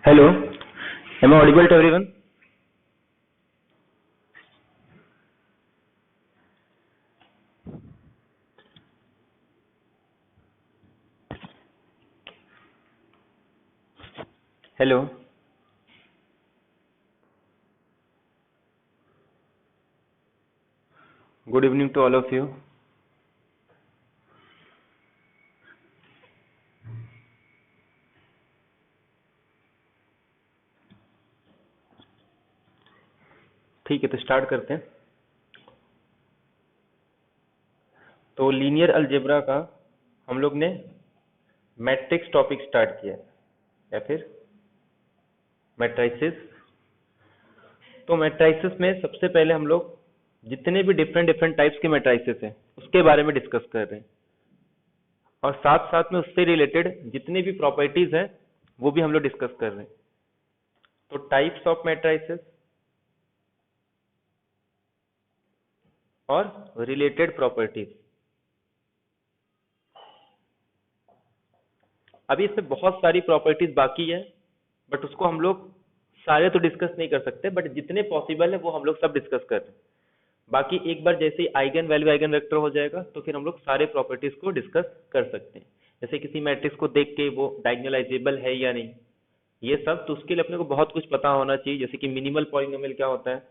Hello, am I audible to everyone? Hello, good evening to all of you. ठीक है, तो start करते हैं। तो लीनियर अलजेब्रा का हम लोग ने मैट्रिक्स टॉपिक स्टार्ट किया है, या फिर मैट्रिसेस। तो मैट्रिसेस में सबसे पहले हम लोग जितने भी डिफरेंट डिफरेंट टाइप्स के मैट्रिसेस हैं उसके बारे में डिस्कस कर रहे हैं, और साथ साथ में उससे रिलेटेड जितनी भी प्रॉपर्टीज हैं वो भी हम लोग डिस्कस कर रहे हैं। तो टाइप्स ऑफ मैट्रिसेस और रिलेटेड प्रॉपर्टीज। अभी इसमें बहुत सारी प्रॉपर्टीज बाकी है, बट उसको हम लोग सारे तो डिस्कस नहीं कर सकते, बट जितने पॉसिबल है वो हम लोग सब डिस्कस कर रहे हैं। बाकी एक बार जैसे ही आइगन वैल्यू आइगन वेक्टर हो जाएगा तो फिर हम लोग सारे प्रॉपर्टीज को डिस्कस कर सकते हैं। जैसे किसी मैट्रिक्स को देख के वो डायगोनलाइजेबल है या नहीं, ये सब, तो उसके लिए अपने को बहुत कुछ पता होना चाहिए। जैसे कि मिनिमल पॉलिनोमियल क्या होता है,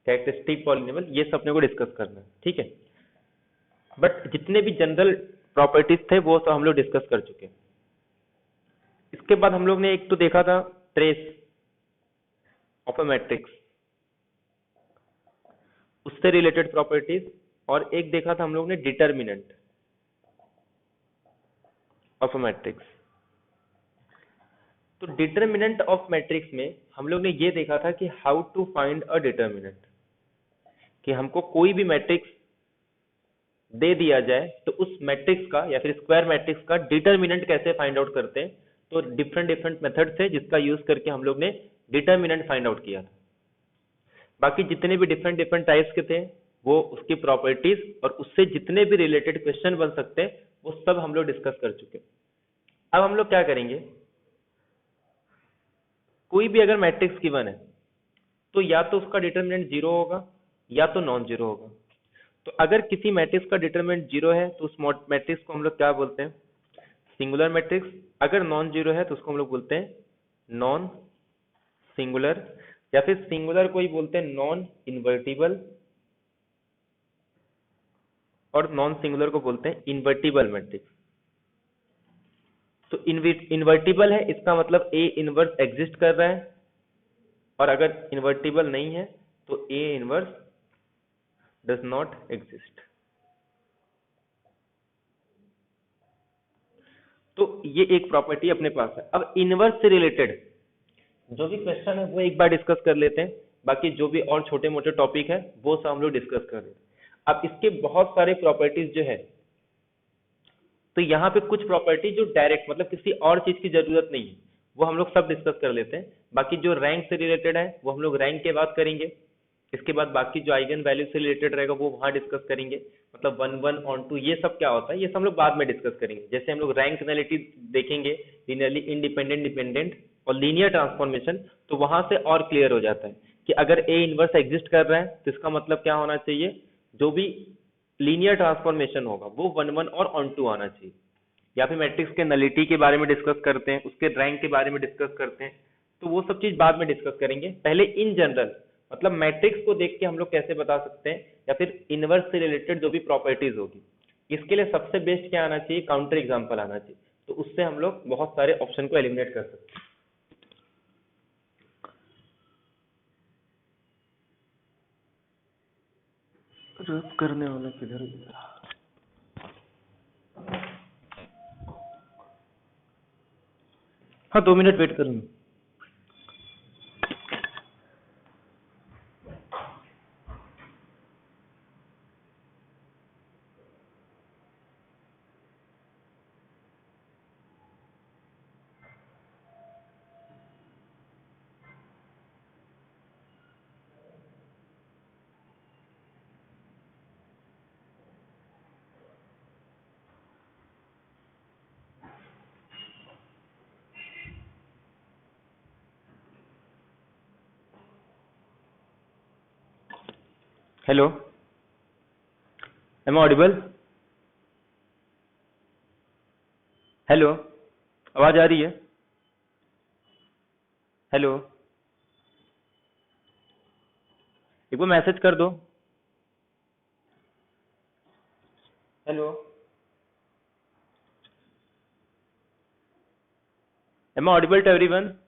कैरेक्टरिस्टिक पॉलिनोमियल, ये सब अपने को डिस्कस करना है, ठीक है। बट जितने भी जनरल प्रॉपर्टीज थे वो सब हम लोग डिस्कस कर चुके हैं। इसके बाद हम लोग ने एक तो देखा था ट्रेस ऑफ अ मैट्रिक्स, उससे रिलेटेड प्रॉपर्टीज, और एक देखा था हम लोग ने डिटर्मिनेंट ऑफ अ मैट्रिक्स। तो डिटर्मिनेंट ऑफ मैट्रिक्स में हम लोग ने ये देखा था कि how to find a determinant, कि हमको कोई भी मैट्रिक्स दे दिया जाए तो उस मैट्रिक्स का या फिर स्क्वायर मैट्रिक्स का डिटर्मिनेंट कैसे फाइंड आउट करते हैं। तो डिफरेंट डिफरेंट मेथड थे जिसका यूज करके हम लोग ने डिटर्मिनेंट फाइंड आउट किया था। बाकी जितने भी डिफरेंट डिफरेंट टाइप्स के थे वो उसकी प्रॉपर्टीज और उससे जितने भी रिलेटेड क्वेश्चन बन सकते हैं वो सब हम लोग डिस्कस कर चुके। अब हम लोग क्या करेंगे, कोई भी अगर मैट्रिक्स गिवन है तो या तो उसका डिटर्मिनेंट जीरो होगा या तो नॉन जीरो होगा। तो अगर किसी मैट्रिक्स का डिटरमिनेंट जीरो है तो उस मैट्रिक्स को हम लोग क्या बोलते हैं, सिंगुलर मैट्रिक्स। अगर नॉन जीरो है तो उसको हम लोग बोलते हैं नॉन सिंगुलर, या फिर सिंगुलर को ही बोलते हैं नॉन इन्वर्टिबल, और नॉन सिंगुलर को बोलते हैं इन्वर्टिबल मैट्रिक्स। तो इन्वर्टिबल है इसका मतलब ए इनवर्स एग्जिस्ट कर रहा है, और अगर इन्वर्टिबल नहीं है तो A inverse does not exist. तो ये एक प्रॉपर्टी अपने पास है। अब इनवर्स से रिलेटेड जो भी क्वेश्चन है वो एक बार डिस्कस कर लेते हैं, बाकी जो भी और छोटे मोटे टॉपिक है वो सब हम लोग डिस्कस कर लेते हैं। अब इसके बहुत सारे प्रॉपर्टीज जो है, तो यहाँ पे कुछ प्रॉपर्टी जो डायरेक्ट मतलब किसी और चीज की जरूरत नहीं है वो हम लोग सब डिस्कस कर लेते हैं। बाकी जो रैंक से रिलेटेड है वो हम लोग रैंक के बाद करेंगे। इसके बाद बाकी जो आइगन वैल्यू से रिलेटेड रहेगा वो वहां डिस्कस करेंगे, मतलब वन वन ऑन टू ये सब क्या होता है ये सब हम लोग बाद में डिस्कस करेंगे। जैसे हम लोग रैंक नलिटी देखेंगे, लीनियरली इंडिपेंडेंट डिपेंडेंट और लीनियर ट्रांसफॉर्मेशन, तो वहां से और क्लियर हो जाता है कि अगर ए इनवर्स एग्जिस्ट कर रहा है तो इसका मतलब क्या होना चाहिए, जो भी लीनियर ट्रांसफॉर्मेशन होगा वो वन वन और ऑन टू आना चाहिए। या फिर मैट्रिक्स के नलिटी के बारे में डिस्कस करते हैं, उसके रैंक के बारे में डिस्कस करते हैं, तो वो सब चीज बाद में डिस्कस करेंगे। पहले इन जनरल मतलब मैट्रिक्स को देख के हम लोग कैसे बता सकते हैं, या फिर इनवर्स से रिलेटेड जो भी प्रॉपर्टीज होगी, इसके लिए सबसे बेस्ट क्या आना चाहिए, काउंटर एग्जांपल आना चाहिए। तो उससे हम लोग बहुत सारे ऑप्शन को एलिमिनेट कर सकते हैं। रब करने वाला किधर गया? हाँ, 2 मिनट वेट करूंगा। Hello, am Audible? हेलो, आवाज आ रही है? हेलो, एक बार मैसेज कर दो। Hello, am audible to everyone?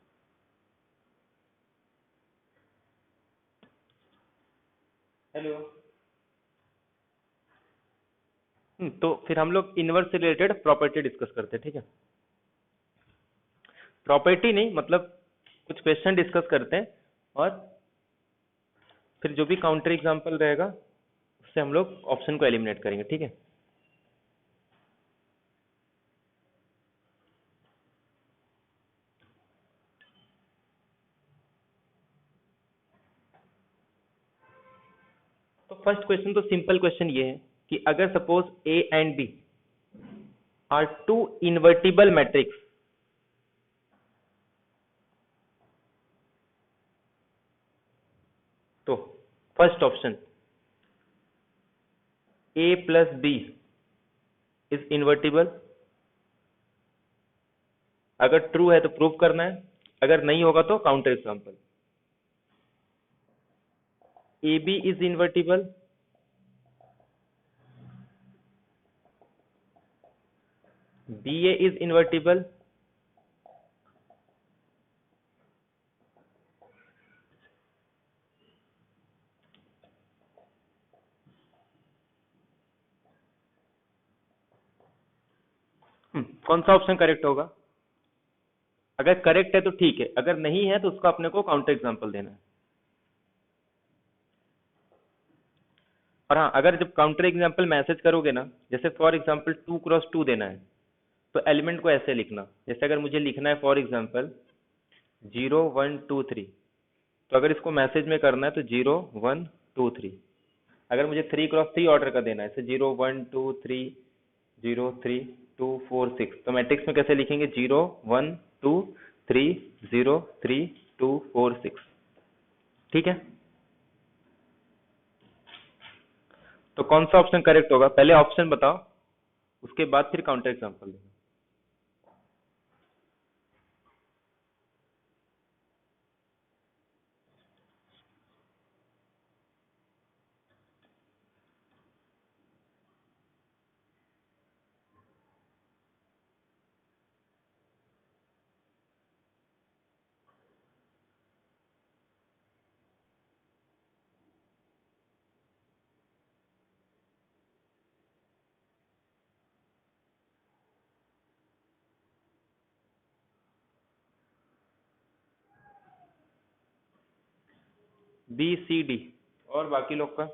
Hello. तो फिर हम लोग इनवर्स से रिलेटेड प्रॉपर्टी डिस्कस करते हैं, ठीक है? प्रॉपर्टी नहीं, मतलब कुछ क्वेश्चन डिस्कस करते हैं, और फिर जो भी काउंटर एग्जांपल रहेगा उससे हम लोग ऑप्शन को एलिमिनेट करेंगे, ठीक है? तो फर्स्ट क्वेश्चन तो सिंपल क्वेश्चन ये है कि अगर suppose A and B are two invertible matrix, तो first option A plus B is invertible. अगर ट्रू है तो प्रूव करना है, अगर नहीं होगा तो counter example. A B is invertible, B A is invertible, कौन सा ऑप्शन करेक्ट होगा? अगर करेक्ट है तो ठीक है, अगर नहीं है तो उसका अपने को काउंटर एग्जांपल देना है। और हाँ, अगर जब काउंटर एग्जांपल मैसेज करोगे ना, जैसे फॉर एग्जांपल 2x2 देना है, तो एलिमेंट को ऐसे लिखना, जैसे अगर मुझे लिखना है फॉर एग्जांपल 0 1 2 3, तो अगर इसको मैसेज में करना है तो 0 1 2 3। अगर मुझे 3x3 ऑर्डर का देना है, जैसे 0 1 2 3 0 3 2 4 6, तो मैट्रिक्स में कैसे लिखेंगे? 0 1 2 3 0 3 2 4 6, ठीक है? तो कौन सा ऑप्शन करेक्ट होगा? पहले ऑप्शन बताओ, उसके बाद फिर काउंटर एग्जांपल देना। बी सी डी और बाकी लोग का?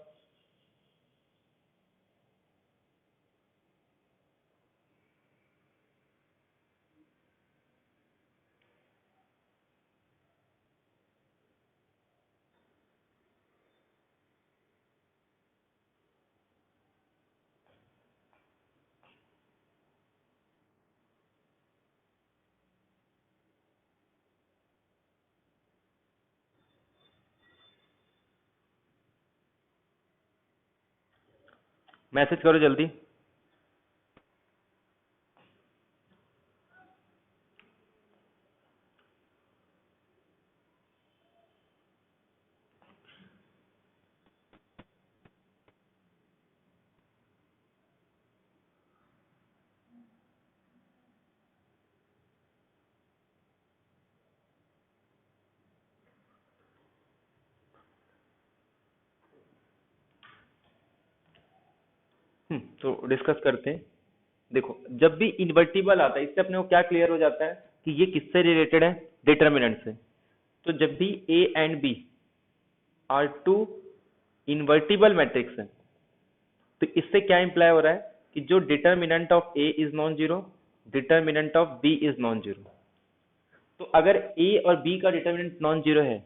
मैसेज करो जल्दी। तो डिस्कस करते हैं। देखो, जब भी इन्वर्टिबल आता है, इससे अपने को क्या क्लियर हो जाता है कि ये किससे रिलेटेड है? डिटर्मिनेंट से। तो जब भी A and B are two invertible matrix है, तो इससे क्या इंप्लाई हो रहा है कि जो determinant of A is non zero, determinant of B is non zero. तो अगर ए और बी का डिटर्मिनेंट नॉन जीरो है,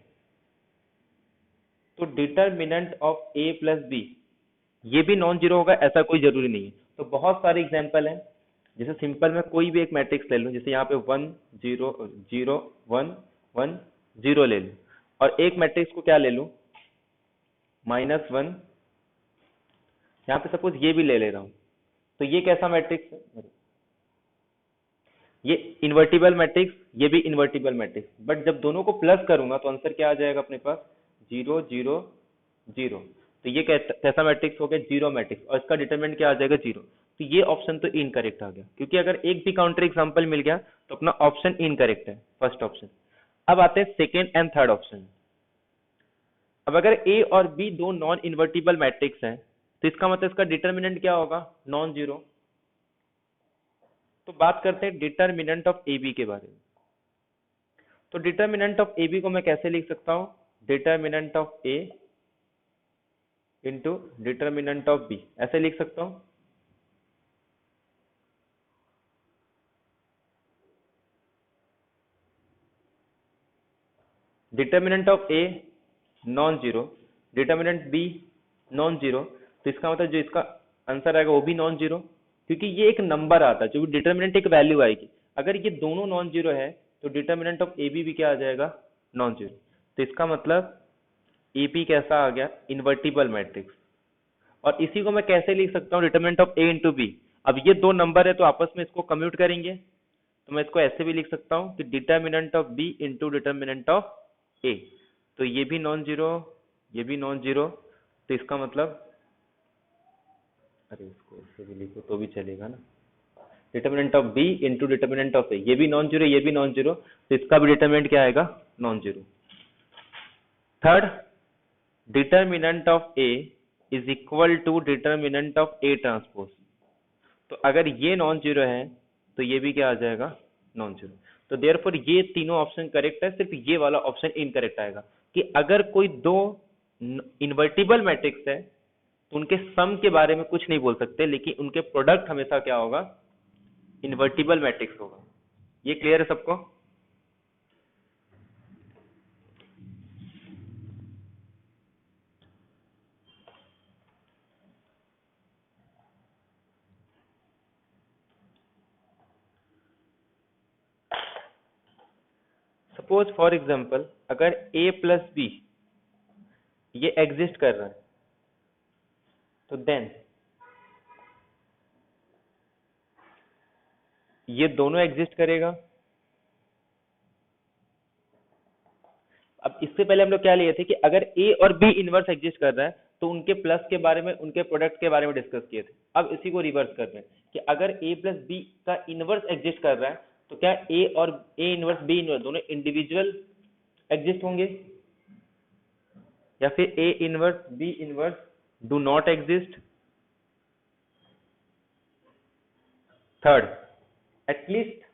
तो determinant of A plus B ये भी नॉन जीरो होगा, ऐसा कोई जरूरी नहीं है। तो बहुत सारे एग्जांपल हैं, जैसे सिंपल में कोई भी एक मैट्रिक्स ले लूं, जैसे यहाँ पे 1 0 0 1 1 0 ले लूं, और एक मैट्रिक्स को क्या ले लूं? -1 यहाँ पे सपोज ये भी ले ले रहा हूँ, तो ये कैसा मैट्रिक्स है? ये इन्वर्टिबल मैट्रिक्स, ये भी इन्वर्टिबल मैट्रिक्स, बट जब दोनों को प्लस करूंगा तो आंसर क्या आ जाएगा अपने पास? 0 0 0। तो ये कैसा मैट्रिक्स हो गया? जीरो मैट्रिक्स, और इसका डिटरमिनेंट क्या आ जाएगा? 0। तो ये ऑप्शन तो इनकरेक्ट आ गया, क्योंकि अगर एक भी काउंटर एग्जांपल मिल गया तो अपना ऑप्शन इनकरेक्ट है, फर्स्ट ऑप्शन। अब आते हैं सेकेंड एंड थर्ड ऑप्शन। अब अगर ए और बी दो नॉन इन्वर्टिबल मैट्रिक्स हैं, तो इसका मतलब इसका डिटरमिनेंट क्या होगा? Non zero. तो बात करते हैं डिटरमिनेंट ऑफ ए बी के बारे में। तो डिटरमिनेंट ऑफ ए बी को मैं कैसे लिख सकता हूं? Determinant of A into determinant of B, ऐसे लिख सकता हूं। Determinant of A non zero, determinant B non zero, तो इसका मतलब जो इसका आंसर आएगा वो भी नॉन जीरो, क्योंकि ये एक नंबर आता है, जो डिटरमिनेंट एक वैल्यू आएगी। अगर ये दोनों नॉन जीरो है तो डिटरमिनेंट ऑफ ए बी भी क्या आ जाएगा? Non zero. तो इसका मतलब ए पी कैसा आ गया? Invertible matrix. और इसी को मैं कैसे लिख सकता हूँ? Determinant of A into B. अब ये दो नंबर है तो आपस में इसको कम्यूट करेंगे, तो मैं इसको ऐसे भी लिख सकता हूँ कि determinant of B into determinant of A. तो ये भी नॉन जीरो, ये भी नॉन जीरो, तो इसका मतलब, अरे इसको ऐसे भी लिखो तो भी चलेगा ना। Determinant of B into determinant of A, ये भी नॉन जीरो, ये भी नॉन जीरो, तो इसका भी डिटरमिनेंट क्या आएगा? Non zero. Third, determinant of A is equal to determinant of A transpose. तो अगर ये नॉन जीरो है तो ये भी क्या आ जाएगा? Non zero. तो देयरफॉर ये तीनों ऑप्शन करेक्ट है, सिर्फ ये वाला ऑप्शन इनकरेक्ट आएगा कि अगर कोई दो इन्वर्टिबल मैट्रिक्स है तो उनके सम के बारे में कुछ नहीं बोल सकते, लेकिन उनके प्रोडक्ट हमेशा क्या होगा? इन्वर्टिबल मैट्रिक्स होगा। ये क्लियर है सबको? सपोज फॉर एग्जांपल अगर a प्लस बी ये एग्जिस्ट कर रहा है, तो देन ये दोनों एग्जिस्ट करेगा। अब इससे पहले हम लोग क्या लिए थे कि अगर ए और बी इनवर्स एग्जिस्ट कर रहा है तो उनके प्लस के बारे में, उनके प्रोडक्ट के बारे में डिस्कस किए थे। अब इसी को रिवर्स कर रहे हैं कि अगर ए प्लस बी का इनवर्स एग्जिस्ट कर रहा है तो क्या ए और ए इनवर्स बी इनवर्स दोनों इंडिविजुअल एग्जिस्ट होंगे, या फिर A inverse B inverse do not exist. Third, at least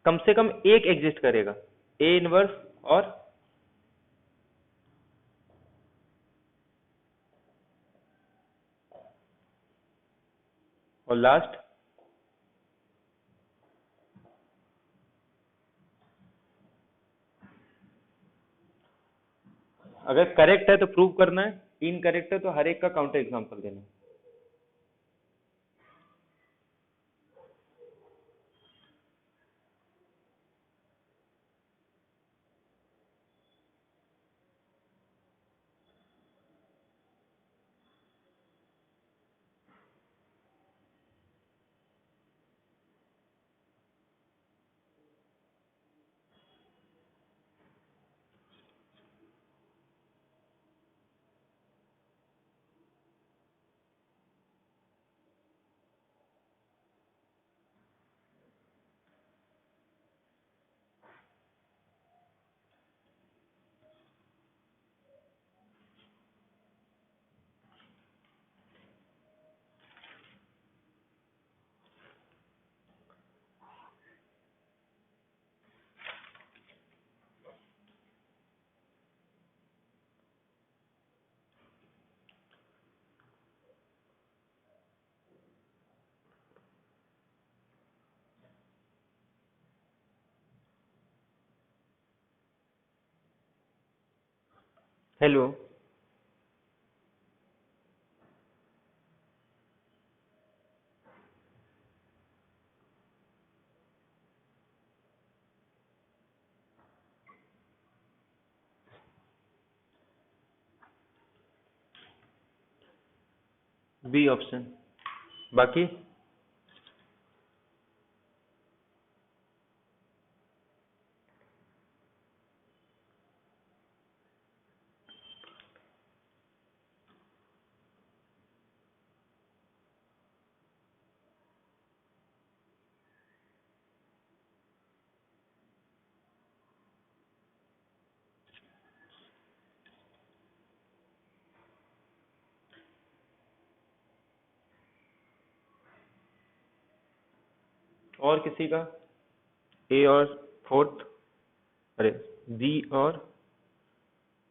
कम से कम एक एग्जिस्ट करेगा, ए इनवर्स और लास्ट, अगर करेक्ट है तो प्रूव करना है, इनकरेक्ट है तो हर एक का काउंटर एग्जांपल देना है। हेलो। B option. बाकी और किसी का? ए और फोर्थ, अरे बी और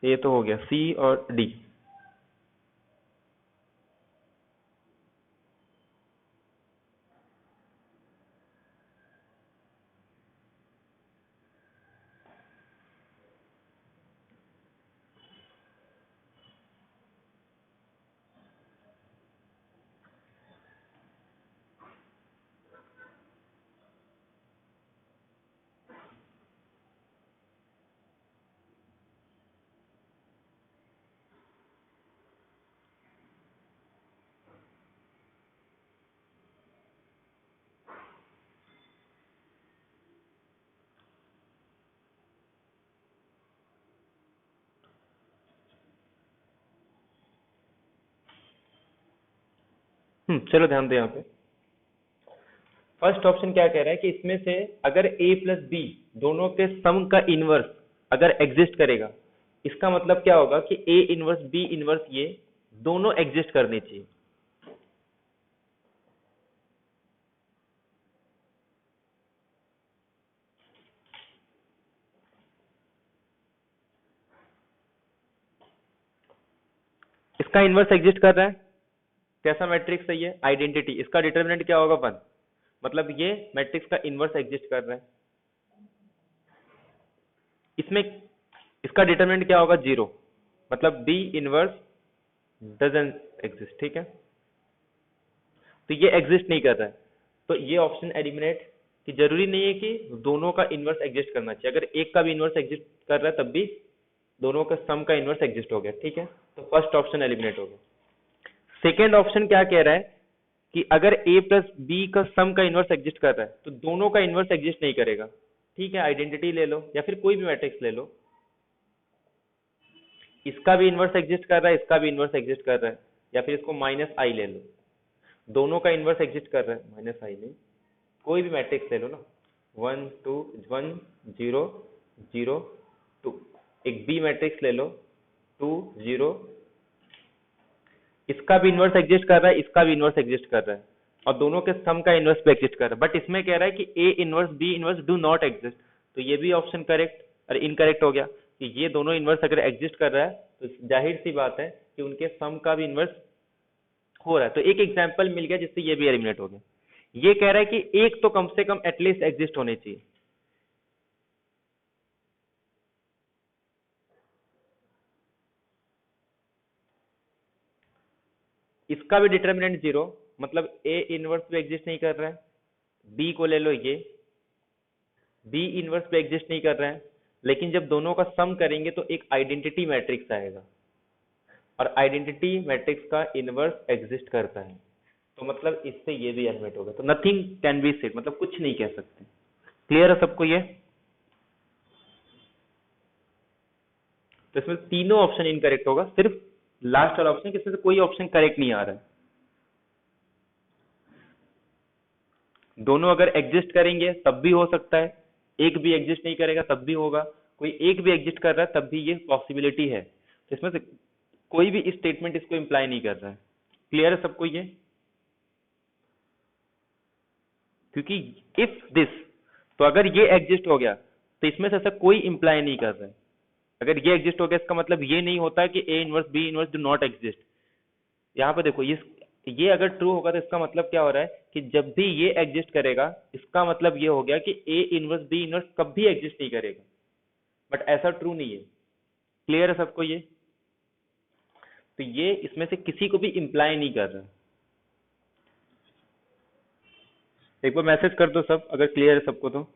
ए तो हो गया, सी और डी। चलो ध्यान दे यहाँ पे। फर्स्ट ऑप्शन क्या कह रहा है कि इसमें से अगर a प्लस बी दोनों के सम का इनवर्स अगर एग्जिस्ट करेगा, इसका मतलब क्या होगा कि a इनवर्स b इनवर्स ये दोनों एग्जिस्ट करने चाहिए। इसका इनवर्स एग्जिस्ट कर रहा है, कैसा मैट्रिक्स है ये? आइडेंटिटी। इसका डिटर्मिनेंट क्या होगा? 1। मतलब ये मैट्रिक्स का इनवर्स एग्जिस्ट कर रहा है। इसमें इसका डिटर्मिनेंट क्या होगा? 0। मतलब बी इनवर्स डजंट एग्जिस्ट। ठीक है, तो ये एग्जिस्ट नहीं कर रहा है, तो ये ऑप्शन एलिमिनेट। कि जरूरी नहीं है कि दोनों का इनवर्स एग्जिस्ट करना चाहिए, अगर एक का भी इनवर्स एग्जिस्ट कर रहा है तब भी दोनों का सम का इनवर्स एग्जिस्ट हो गया। ठीक है, तो फर्स्ट ऑप्शन एलिमिनेट हो गया। सेकेंड ऑप्शन क्या कह रहा है कि अगर a प्लस बी का सम का इनवर्स एग्जिस्ट कर रहा है तो दोनों का इनवर्स एग्जिस्ट नहीं करेगा। ठीक है, आइडेंटिटी ले लो या फिर कोई भी मैट्रिक्स ले लो, इसका भी इनवर्स एग्जिस्ट कर रहा है, इसका भी इनवर्स एग्जिस्ट कर रहा है, या फिर इसको माइनस आई ले लो, दोनों का इनवर्स एग्जिस्ट कर रहा है। माइनस आई नहीं, कोई भी मैट्रिक्स ले लो ना, 1 2 1 0 0 2। एक बी मैट्रिक्स ले लो, 2 0, इसका भी इनवर्स एग्जिस्ट कर रहा है, इसका भी इनवर्स एग्जिस्ट कर रहा है, और दोनों के सम का इनवर्स भी एग्जिस्ट कर रहा है। बट इसमें कह रहा है कि A inverse B inverse do not exist, तो ये भी ऑप्शन करेक्ट और इनकरेक्ट हो गया कि ये दोनों इनवर्स अगर एग्जिस्ट कर रहा है तो जाहिर सी बात है कि उनके सम का भी इनवर्स हो रहा है। तो एक एग्जाम्पल मिल गया जिससे ये भी एलिमिनेट हो गया। ये कह रहा है कि एक तो कम से कम एटलीस्ट एग्जिस्ट होने चाहिए। इसका भी डिटर्मिनेंट 0, मतलब ए इनवर्स भी एग्जिस्ट नहीं कर रहा है। बी को ले लो, ये बी इनवर्स पे एग्जिस्ट नहीं कर रहे हैं, लेकिन जब दोनों का सम करेंगे तो एक आइडेंटिटी मैट्रिक्स आएगा, और आइडेंटिटी मैट्रिक्स का इनवर्स एग्जिस्ट करता है, तो मतलब इससे ये भी एलिमिनेट होगा। तो नथिंग कैन बी सेड, मतलब कुछ नहीं कह सकते। क्लियर है सबको ये? तो इसमें तीनों ऑप्शन इनकरेक्ट होगा, सिर्फ लास्ट वाला ऑप्शन, किसमें से कोई ऑप्शन करेक्ट नहीं आ रहा है। दोनों अगर एग्जिस्ट करेंगे तब भी हो सकता है, एक भी एग्जिस्ट नहीं करेगा तब भी होगा, कोई एक भी एग्जिस्ट कर रहा है तब भी ये पॉसिबिलिटी है। तो इसमें से कोई भी स्टेटमेंट इसको इंप्लाई नहीं कर रहा है। क्लियर है सबको ये? क्योंकि इफ दिस, तो अगर ये एग्जिस्ट हो गया तो इसमें से ऐसा कोई इंप्लाई नहीं कर रहा है। अगर ये एग्जिस्ट हो गया इसका मतलब ये नहीं होता कि A inverse B inverse do not exist. यहाँ पे देखो, ये अगर ट्रू होगा तो इसका मतलब क्या हो रहा है कि जब भी ये एग्जिस्ट करेगा इसका मतलब ये हो गया कि ए इनवर्स बी इनवर्स कभी एग्जिस्ट नहीं करेगा। बट ऐसा ट्रू नहीं है। क्लियर है सबको ये? तो ये इसमें से किसी को भी इंप्लाई नहीं कर रहा। एक बार मैसेज कर दो सब, अगर क्लियर है सबको तो।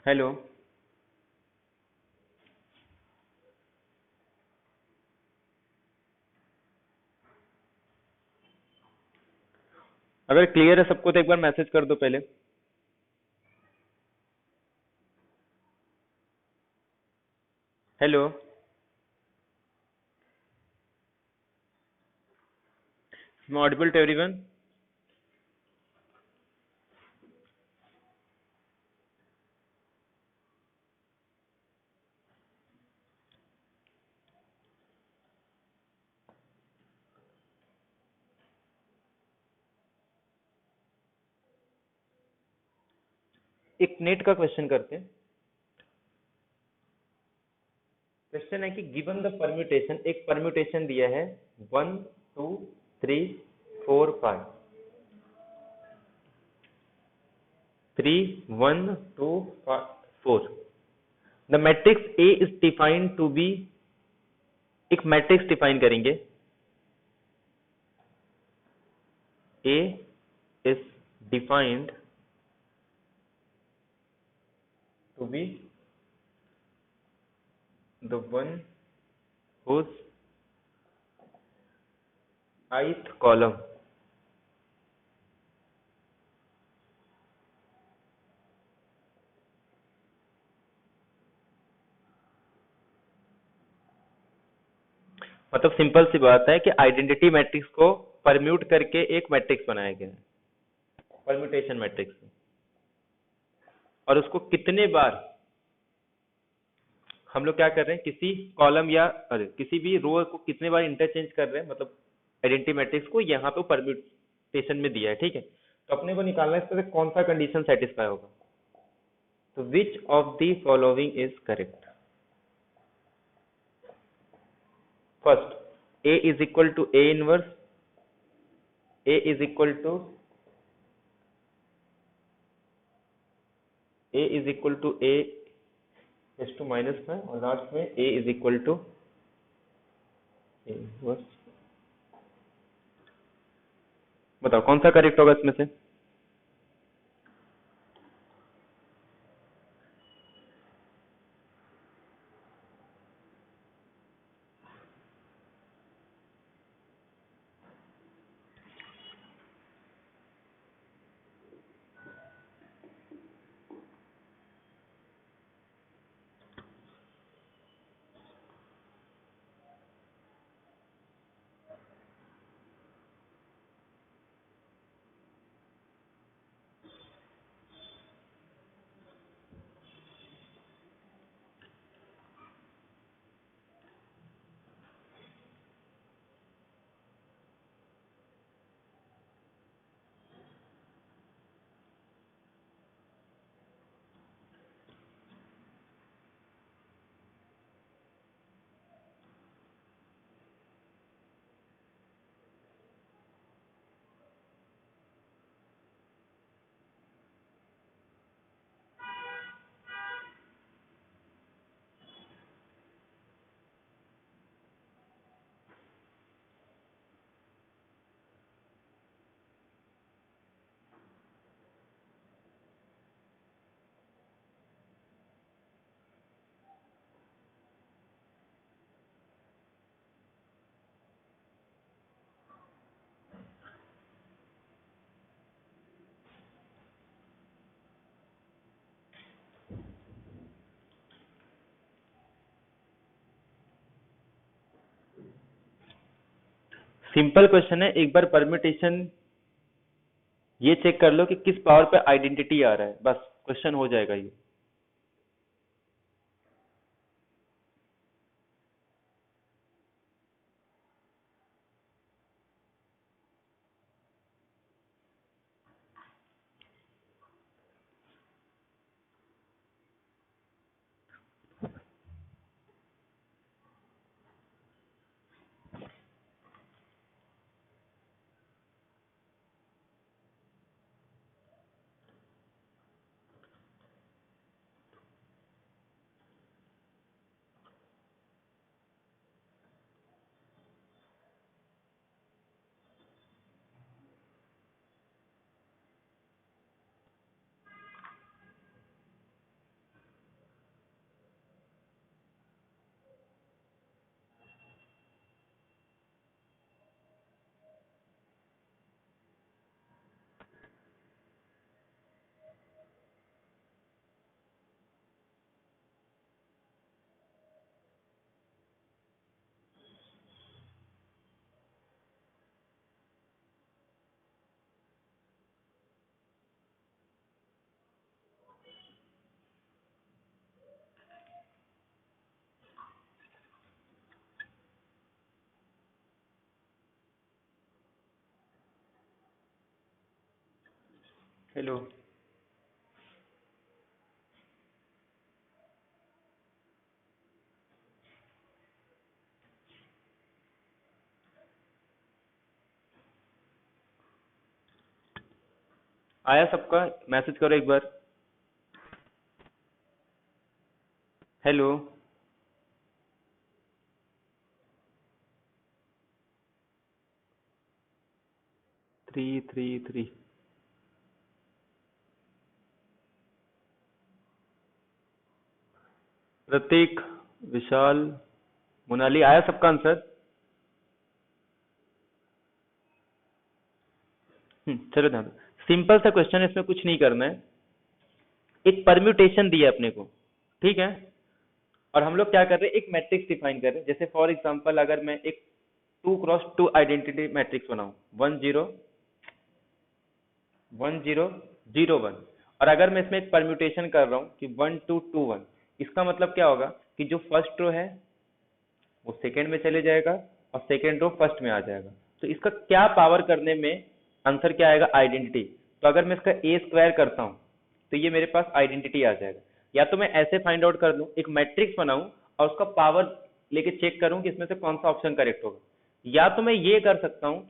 हेलो। अगर क्लियर है सबको तो एक बार मैसेज कर दो पहले। Hello, audible to everyone? एक नेट का क्वेश्चन करते हैं। क्वेश्चन है कि गिवन द परम्यूटेशन, एक परम्यूटेशन दिया है 1 2 3 4 5, 3 1 2 4। The matrix A is defined to be, एक मैट्रिक्स डिफाइन करेंगे, A is defined to be the one whose ith column मतलब सिंपल सी बात है कि आइडेंटिटी मैट्रिक्स को परम्यूट करके एक मैट्रिक्स बनाया गया है, परम्यूटेशन मैट्रिक्स, और उसको कितने बार हम लोग क्या कर रहे हैं, किसी कॉलम या अरे किसी भी रो को कितने बार इंटरचेंज कर रहे हैं, मतलब आइडेंटिटी मैट्रिक्स को यहाँ पे परम्यूटेशन में दिया है, ठीक है। तो अपने को निकालना है इसमें से कौन सा कंडीशन सेटिस्फाई होगा। तो which of the following is correct. First, A is equal to A inverse, A is equal to A is to -5, और लास्ट में A is equal to A inverse. बताओ कौन सा करेक्ट होगा इसमें से। सिंपल क्वेश्चन है, एक बार परम्यूटेशन ये चेक कर लो कि किस पावर पे आइडेंटिटी आ रहा है, बस क्वेश्चन हो जाएगा ये। हेलो। आया सबका? मैसेज करो एक बार। हेलो। 333। प्रतीक, विशाल, मोनाली, आया सबका आंसर? चलो ध्यान दो। सिंपल सा क्वेश्चन है, इसमें कुछ नहीं करना है। एक परम्यूटेशन दिया है अपने को, ठीक है, और हम लोग क्या कर रहे हैं, एक मैट्रिक्स डिफाइन कर रहे हैं। जैसे फॉर एग्जांपल अगर मैं एक 2x2 आइडेंटिटी मैट्रिक्स बनाऊं, 1 0 1 0 0 1, और अगर मैं इसमें एक परम्यूटेशन कर रहा हूं कि 1 2 2 1, इसका मतलब क्या होगा कि जो फर्स्ट रो है वो सेकंड में चले जाएगा और सेकंड रो फर्स्ट में आ जाएगा। तो इसका क्या पावर करने में आंसर क्या आएगा, आइडेंटिटी। तो अगर मैं इसका ए स्क्वायर करता हूं तो ये मेरे पास आइडेंटिटी आ जाएगा। या तो मैं ऐसे फाइंड आउट कर लूं, एक मैट्रिक्स बनाऊं और उसका पावर लेके चेक करूं कि इसमें से कौन सा ऑप्शन करेक्ट होगा। या तो मैं ये कर सकता हूं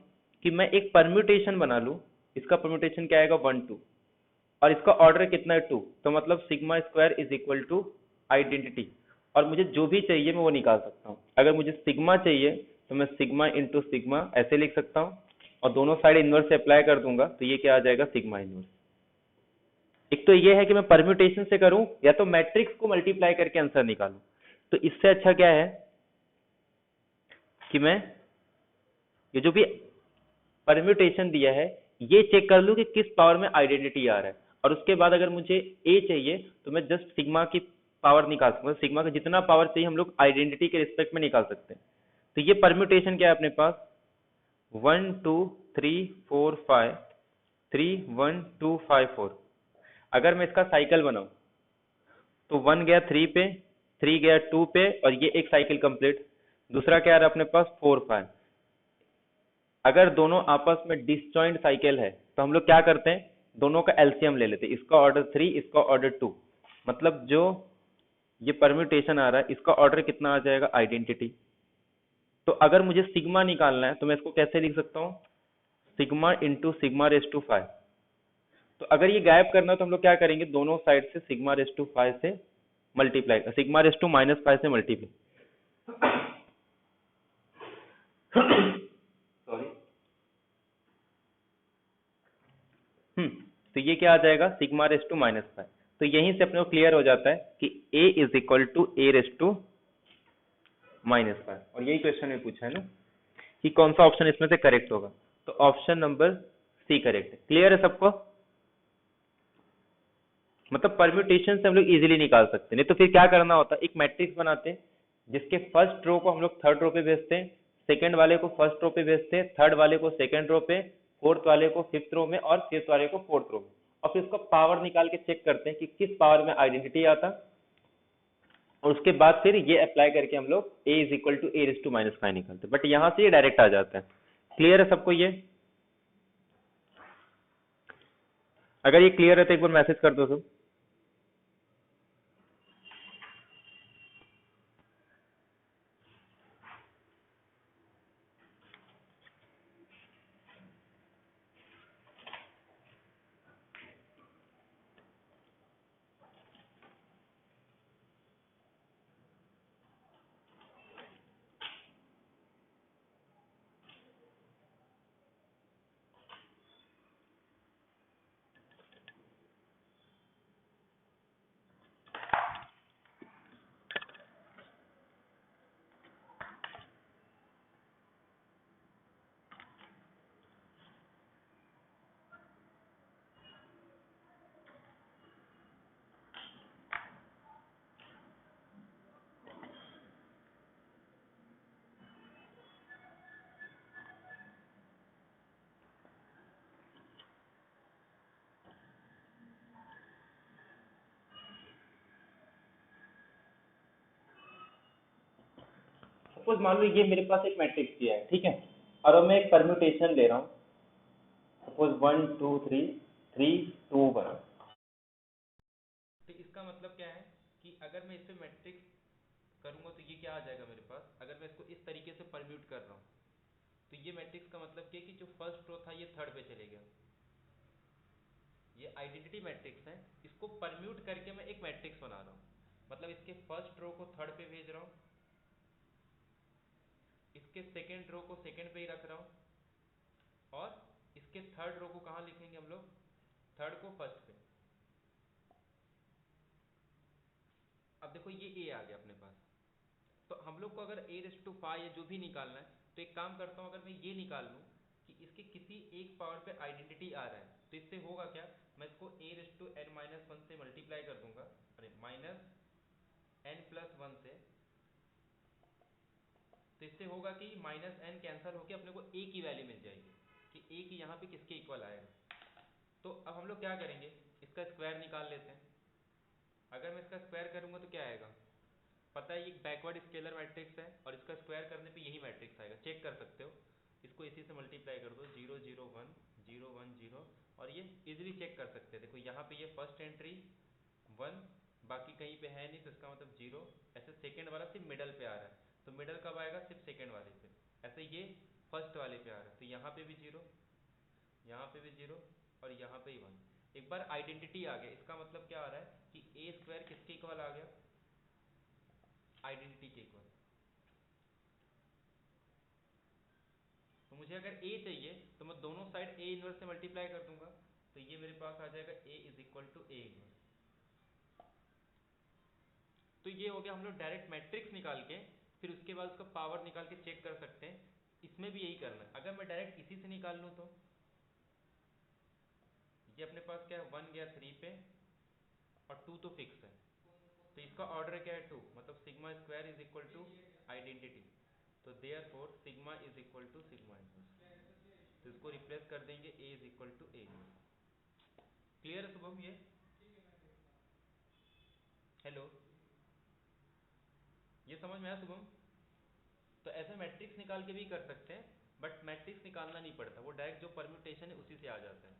कि मैं एक परम्यूटेशन बना लूं, इसका परम्यूटेशन क्या आएगा 1 2, और इसका ऑर्डर कितना है 2, तो मतलब sigma square is equal to identity. और मुझे जो भी चाहिए मैं वो निकाल सकता हूँ। अगर मुझे सिग्मा चाहिए तो मैं सिग्मा इंटू सिग्मा ऐसे लिख सकता हूँ, और दोनों साइड इनवर्स से अप्लाई कर दूंगा तो ये क्या आ जाएगा, सिग्मा इनवर्स। एक तो ये है कि मैं परम्यूटेशन से करूं या तो मैट्रिक्स को मल्टीप्लाई करके आंसर निकालूं। तो इससे अच्छा क्या है कि मैं ये जो भी परम्यूटेशन दिया है ये चेक कर लूं कि किस पावर में आइडेंटिटी आ रहा है, और उसके बाद अगर मुझे ए चाहिए तो मैं जस्ट सिग्मा की पावर निकाल सकता हूँ। सिग्मा का जितना पावर चाहिए हम लोग आइडेंटिटी के रिस्पेक्ट में निकाल सकते हैं। तो ये परम्यूटेशन क्या है अपने पास, 1 2 3 4 5 3 1 2 5 4। अगर मैं इसका साइकिल बनाऊं तो 1 गया 3 पे, 3 गया 2 पे, और ये एक साइकिल कंप्लीट। दूसरा क्या आ रहा है अपने पास 4 5। अगर दोनों आपस में डिसजॉइंट साइकिल है तो हम लोग क्या करते हैं, दोनों का एलसीएम ले लेते हैं। इसका ऑर्डर 3, इसका ऑर्डर 2, मतलब जो ये परम्यूटेशन आ रहा है इसका ऑर्डर कितना आ जाएगा, आइडेंटिटी। तो अगर मुझे सिग्मा निकालना है तो मैं इसको कैसे लिख सकता हूँ, sigma into sigma raise to 5। तो अगर ये गायब करना है तो हम लोग क्या करेंगे, दोनों साइड से सिग्मा रेस टू 5 से मल्टीप्लाई, सिग्मा रेस टू -5 से मल्टीप्लाई। सॉरी। तो ये क्या आ जाएगा, सिग्मा रेस टू -5। तो यहीं से अपने को क्लियर हो जाता है कि a is equal to A raise to -5। और यही क्वेश्चन में पूछा है ना कि कौन सा ऑप्शन इसमें से करेक्ट होगा। तो ऑप्शन नंबर सी करेक्ट है। क्लियर है सबको? मतलब परम्यूटेशन से हम लोग इजीली निकाल सकते हैं। नहीं तो फिर क्या करना होता है, एक मैट्रिक्स बनाते हैं जिसके फर्स्ट रो को हम लोग थर्ड रो पे भेजते हैं, सेकंड वाले को फर्स्ट रो पे भेजते हैं, थर्ड वाले को सेकंड रो पे, फोर्थ वाले को फिफ्थ रो में, और फिफ्थ वाले को फोर्थ रो में। और फिर उसका पावर निकाल के चेक करते हैं कि किस पावर में आइडेंटिटी आता, और उसके बाद फिर ये अप्लाई करके हम लोग a is equal to A raise to -5 निकालते हैं। बट यहाँ से ये डायरेक्ट आ जाता है। क्लियर है सबको ये? अगर ये क्लियर है तो एक बार मैसेज कर दो सब। सपोज मान लो ये मेरे पास एक मैट्रिक्स दिया है, ठीक है, और अब मैं एक परम्यूटेशन ले रहा हूँ। सपोज 1 2 3 3 तो वो बना। तो इसका मतलब क्या है कि अगर मैं इस पे मैट्रिक्स करूंगा तो ये क्या आ जाएगा मेरे पास, अगर मैं इसको इस तरीके से परम्यूट कर रहा हूँ तो ये मैट्रिक्स का मतलब क्या है कि जो फर्स्ट रो था ये थर्ड पे चले गया। ये आइडेंटिटी मैट्रिक्स है, इसको परम्यूट करके मैं एक मैट्रिक्स बना रहा हूँ। मतलब इसके फर्स्ट रो को थर्ड पे भेज रहा हूँ, इसके सेकेंड रो को सेकेंड पे ही रख रहा हूँ, और इसके थर्ड रो को कहाँ लिखेंगे हम लोग, थर्ड को फर्स्ट पे। अब देखो ये ए आ गया अपने पास। तो हम लोग को अगर ए रेस्ट टू 5 या जो भी निकालना है तो एक काम करता हूँ, अगर मैं ये निकाल लूँ कि इसके किसी एक पावर पे आइडेंटिटी आ रहा है तो इससे होगा क्या, मैं इसको A raised to N minus one से मल्टीप्लाई कर दूंगा, अरे माइनस एन प्लस वन से। तो इससे होगा कि माइनस एन कैंसिल होकर अपने को ए की वैल्यू मिल जाएगी कि ए की यहाँ पे किसके इक्वल आएगा। तो अब हम लोग क्या करेंगे, इसका स्क्वायर निकाल लेते हैं। अगर मैं इसका स्क्वायर करूंगा तो क्या आएगा, पता है ये बैकवर्ड स्केलर मैट्रिक्स है और इसका स्क्वायर करने पे यही मैट्रिक्स आएगा, चेक कर सकते हो। इसको इसी से मल्टीप्लाई कर दो, 0 0 1 0 1 0, और ये इजीली चेक कर सकते हैं। देखो यहाँ पे ये फर्स्ट एंट्री 1, बाकी कहीं पे है नहीं तो इसका मतलब 0। ऐसे सेकेंड वाला सिर्फ मिडल पे आ रहा है तो मिडल कब आएगा, सिर्फ सेकेंड वाले पे। ऐसे ये फर्स्ट वाले पे आ रहा है तो यहाँ पे भी 0, यहाँ पे भी 0, और यहाँ पे ही 1। एक बार आइडेंटिटी आ गया, इसका मतलब क्या आ रहा है कि ए स्क्वायर किसके इक्वल आ गया, आइडेंटिटी के इक्वल। तो मुझे अगर ए चाहिए तो मैं दोनों साइड ए इनवर्स से मल्टीप्लाई कर दूंगा, तो ये मेरे पास आ जाएगा A is equal to A inverse. तो ये हो गया हम लोग डायरेक्ट मैट्रिक्स निकाल के फिर उसके बाद उसका पावर निकाल के चेक कर सकते हैं। इसमें भी यही करना है। अगर मैं डायरेक्ट इसी से निकाल लूँ तो ये अपने पास क्या है, 1 गया 3 पे और 2 तो फिक्स है, तो इसका ऑर्डर क्या है 2, मतलब sigma square is equal to identity. तो therefore sigma is equal to sigma inverse. तो इसको रिप्लेस कर देंगे A is equal to A inverse. Clear है शुभम ये? हेलो, ये समझ में आया शुभम? तो ऐसे मैट्रिक्स निकाल के भी कर सकते हैं, बट मैट्रिक्स निकालना नहीं पड़ता, वो डायरेक्ट जो परम्यूटेशन है उसी से आ जाता है।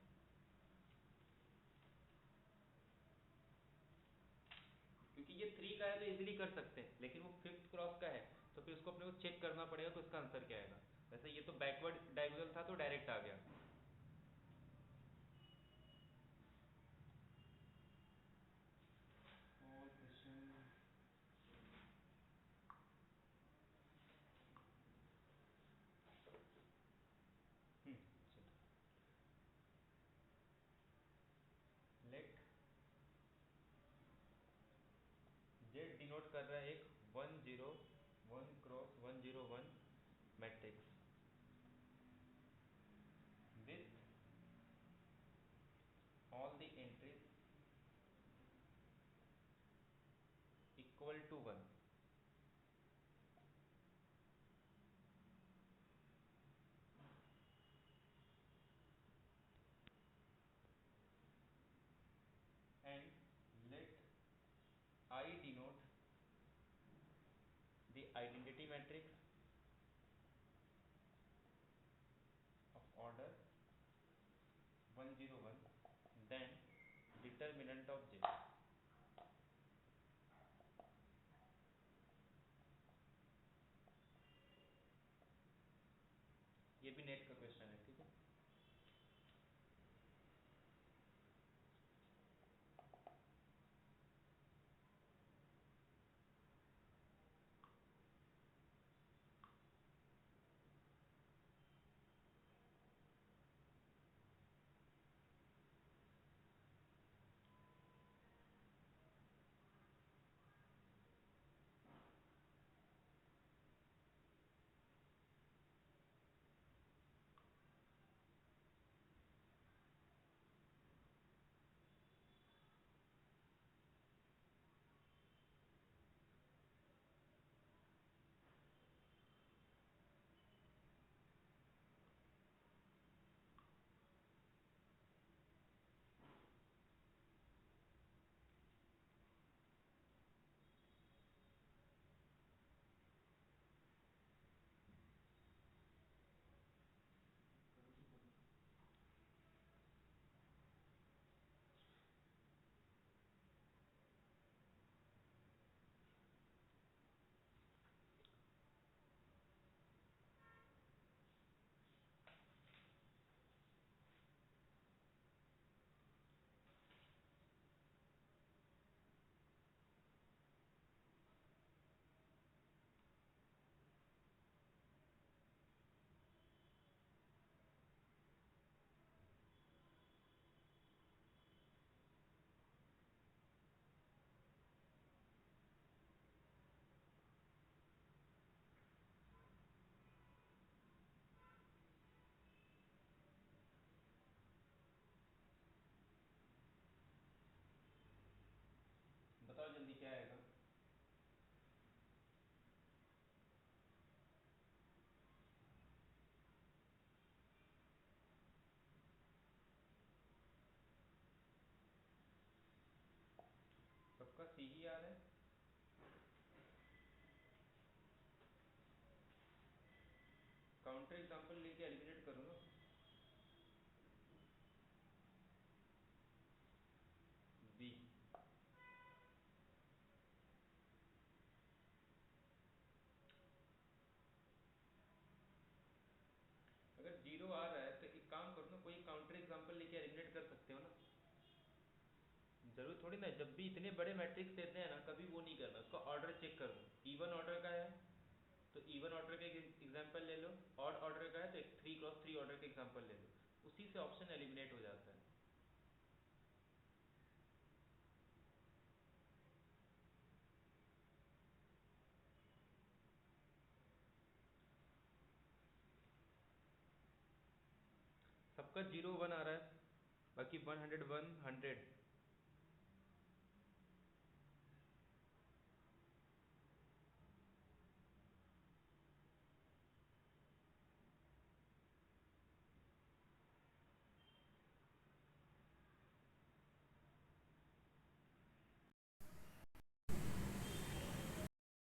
क्योंकि ये 3 का है तो इजीली कर सकते हैं, लेकिन वो फिफ्थ क्रॉस का है तो फिर उसको अपने को चेक करना पड़ेगा तो इसका आंसर क्या आएगा। वैसे ये तो बैकवर्ड डायगोनल था तो डायरेक्ट आ गया। और क्वेश्चन, लेट जेड डिनोट कर रहा है एक 1 0 1 cross 1 0 1 matrix with all the entries equal to 1 and let I denote the identity matrix of order 101, then determinant of J। ये भी नेट का क्वेश्चन है, ठीक है। सबका सी ही आ रहा है। काउंटर एग्जांपल लेके एलिमिनेट करो ना। बी, अगर 0 आ रहा है तो एक काम करो ना, कोई काउंटर एग्जांपल लेके एलिमिनेट कर सकते हो ना। जरूर थोड़ी ना, जब भी इतने बड़े मैट्रिक्स देते हैं ना, कभी वो नहीं करना, उसका ऑर्डर चेक कर लो। इवन ऑर्डर का है तो इवन ऑर्डर का एग्जांपल ले लो, ऑड ऑर्डर का है तो एक 3x3 ऑर्डर का एग्जांपल ले लो, उसी से ऑप्शन एलिमिनेट हो जाता है। सबका 0 1 आ रहा है, बाकी 101 100